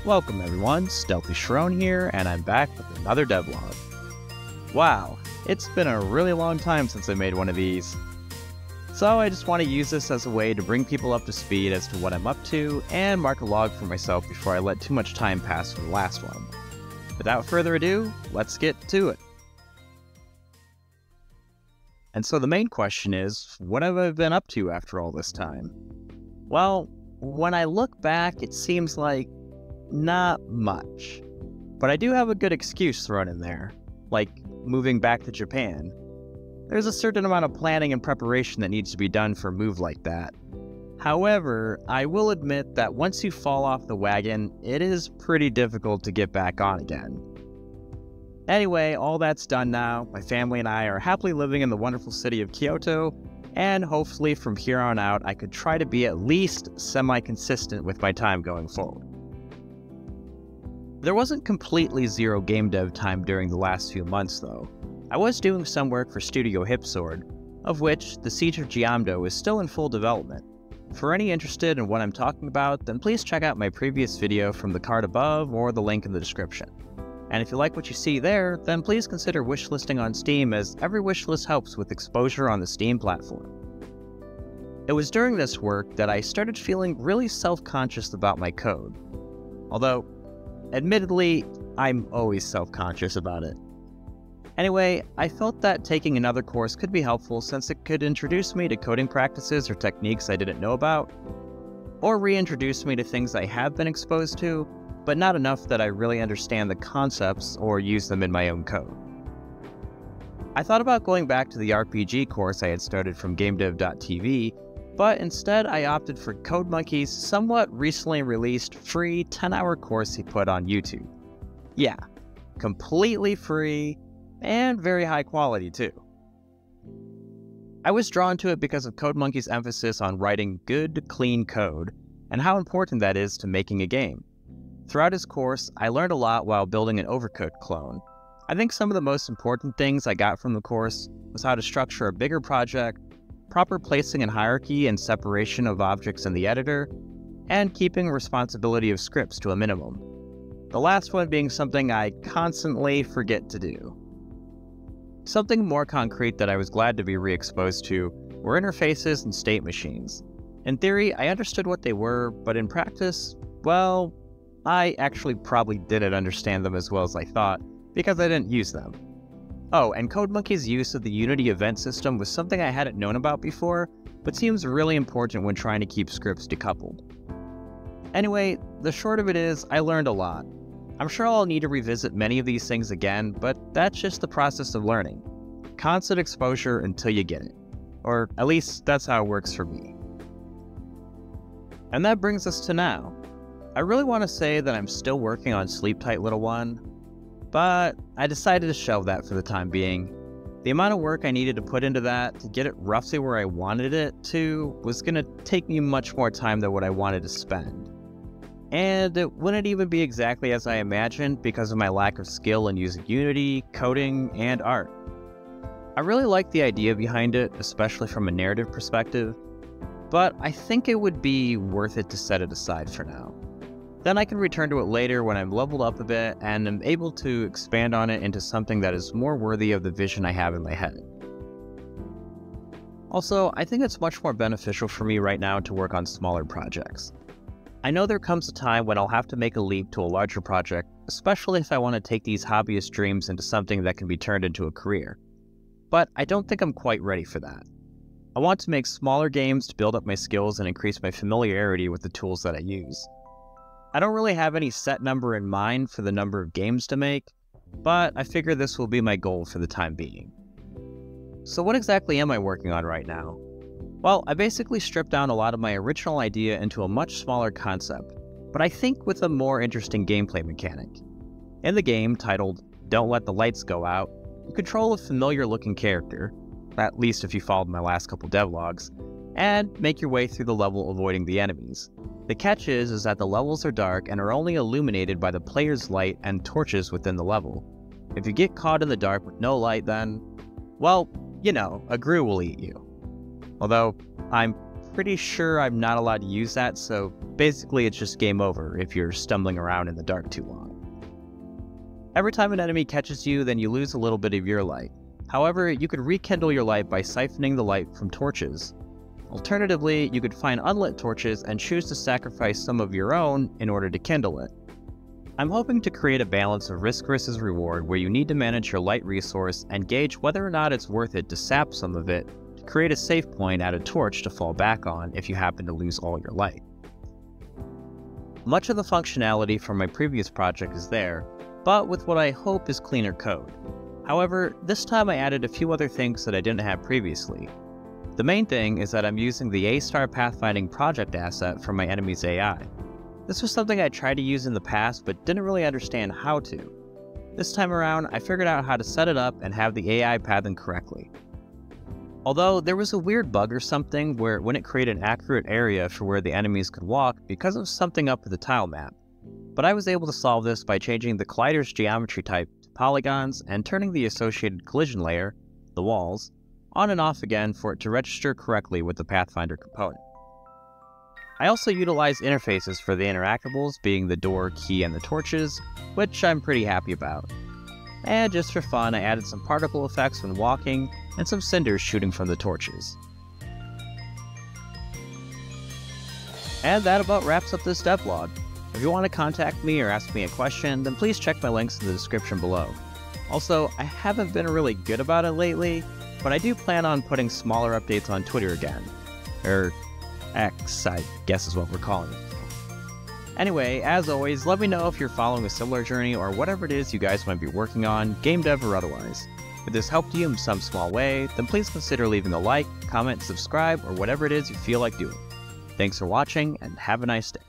Welcome everyone, stealthyshiroean here, and I'm back with another devlog. Wow, it's been a really long time since I made one of these. So I just want to use this as a way to bring people up to speed as to what I'm up to, and mark a log for myself before I let too much time pass from the last one. Without further ado, let's get to it. And so the main question is, what have I been up to after all this time? Well, when I look back, it seems like not much. But I do have a good excuse thrown in there, like moving back to Japan. There's a certain amount of planning and preparation that needs to be done for a move like that. However, I will admit that once you fall off the wagon, it is pretty difficult to get back on again. Anyway, all that's done now. My family and I are happily living in the wonderful city of Kyoto, and hopefully from here on out I could try to be at least semi-consistent with my time going forward. There wasn't completely zero game dev time during the last few months though. I was doing some work for Studio Hipsword, of which the Siege of Giamdo is still in full development. For any interested in what I'm talking about, then please check out my previous video from the card above or the link in the description. And if you like what you see there, then please consider wishlisting on Steam, as every wishlist helps with exposure on the Steam platform. It was during this work that I started feeling really self-conscious about my code. Although, admittedly, I'm always self-conscious about it. Anyway, I felt that taking another course could be helpful since it could introduce me to coding practices or techniques I didn't know about, or reintroduce me to things I have been exposed to, but not enough that I really understand the concepts or use them in my own code. I thought about going back to the RPG course I had started from gamedev.tv, but instead I opted for CodeMonkey's somewhat recently released free 10-hour course he put on YouTube. Yeah, completely free, and very high quality too. I was drawn to it because of CodeMonkey's emphasis on writing good, clean code, and how important that is to making a game. Throughout his course, I learned a lot while building an Overcooked clone. I think some of the most important things I got from the course was how to structure a bigger project, proper placing and hierarchy and separation of objects in the editor, and keeping responsibility of scripts to a minimum. The last one being something I constantly forget to do. Something more concrete that I was glad to be re-exposed to were interfaces and state machines. In theory, I understood what they were, but in practice, well, I actually probably didn't understand them as well as I thought, because I didn't use them. Oh, and CodeMonkey's use of the Unity event system was something I hadn't known about before, but seems really important when trying to keep scripts decoupled. Anyway, the short of it is, I learned a lot. I'm sure I'll need to revisit many of these things again, but that's just the process of learning. Constant exposure until you get it. Or at least that's how it works for me. And that brings us to now. I really want to say that I'm still working on Sleep Tight Little One, but I decided to shelve that for the time being. The amount of work I needed to put into that to get it roughly where I wanted it to was going to take me much more time than what I wanted to spend. And it wouldn't even be exactly as I imagined because of my lack of skill in using Unity, coding, and art. I really like the idea behind it, especially from a narrative perspective, but I think it would be worth it to set it aside for now. Then I can return to it later when I'm leveled up a bit and am able to expand on it into something that is more worthy of the vision I have in my head. Also, I think it's much more beneficial for me right now to work on smaller projects. I know there comes a time when I'll have to make a leap to a larger project, especially if I want to take these hobbyist dreams into something that can be turned into a career. But I don't think I'm quite ready for that. I want to make smaller games to build up my skills and increase my familiarity with the tools that I use. I don't really have any set number in mind for the number of games to make, but I figure this will be my goal for the time being. So what exactly am I working on right now? Well, I basically stripped down a lot of my original idea into a much smaller concept, but I think with a more interesting gameplay mechanic. In the game, titled Don't Let the Lights Go Out, you control a familiar looking character, at least if you followed my last couple devlogs, and make your way through the level avoiding the enemies. The catch is that the levels are dark and are only illuminated by the player's light and torches within the level. If you get caught in the dark with no light, then, well, you know, a grue will eat you. Although, I'm pretty sure I'm not allowed to use that, so basically it's just game over if you're stumbling around in the dark too long. Every time an enemy catches you, then you lose a little bit of your light. However, you could rekindle your light by siphoning the light from torches. Alternatively, you could find unlit torches and choose to sacrifice some of your own in order to kindle it. I'm hoping to create a balance of risk versus reward where you need to manage your light resource and gauge whether or not it's worth it to sap some of it to create a save point at a torch to fall back on if you happen to lose all your light. Much of the functionality from my previous project is there, but with what I hope is cleaner code. However, this time I added a few other things that I didn't have previously. The main thing is that I'm using the A-Star Pathfinding project asset from my enemy's AI. This was something I tried to use in the past but didn't really understand how to. This time around, I figured out how to set it up and have the AI path them correctly. Although there was a weird bug or something where it wouldn't create an accurate area for where the enemies could walk because of something up with the tile map. But I was able to solve this by changing the collider's geometry type to polygons and turning the associated collision layer, the walls, on and off again for it to register correctly with the Pathfinder component. I also utilized interfaces for the interactables, being the door, key, and the torches, which I'm pretty happy about. And just for fun, I added some particle effects when walking, and some cinders shooting from the torches. And that about wraps up this devlog. If you want to contact me or ask me a question, then please check my links in the description below. Also, I haven't been really good about it lately, but I do plan on putting smaller updates on Twitter again. Or X, I guess is what we're calling it. Anyway, as always, let me know if you're following a similar journey or whatever it is you guys might be working on, game dev or otherwise. If this helped you in some small way, then please consider leaving a like, comment, subscribe, or whatever it is you feel like doing. Thanks for watching, and have a nice day.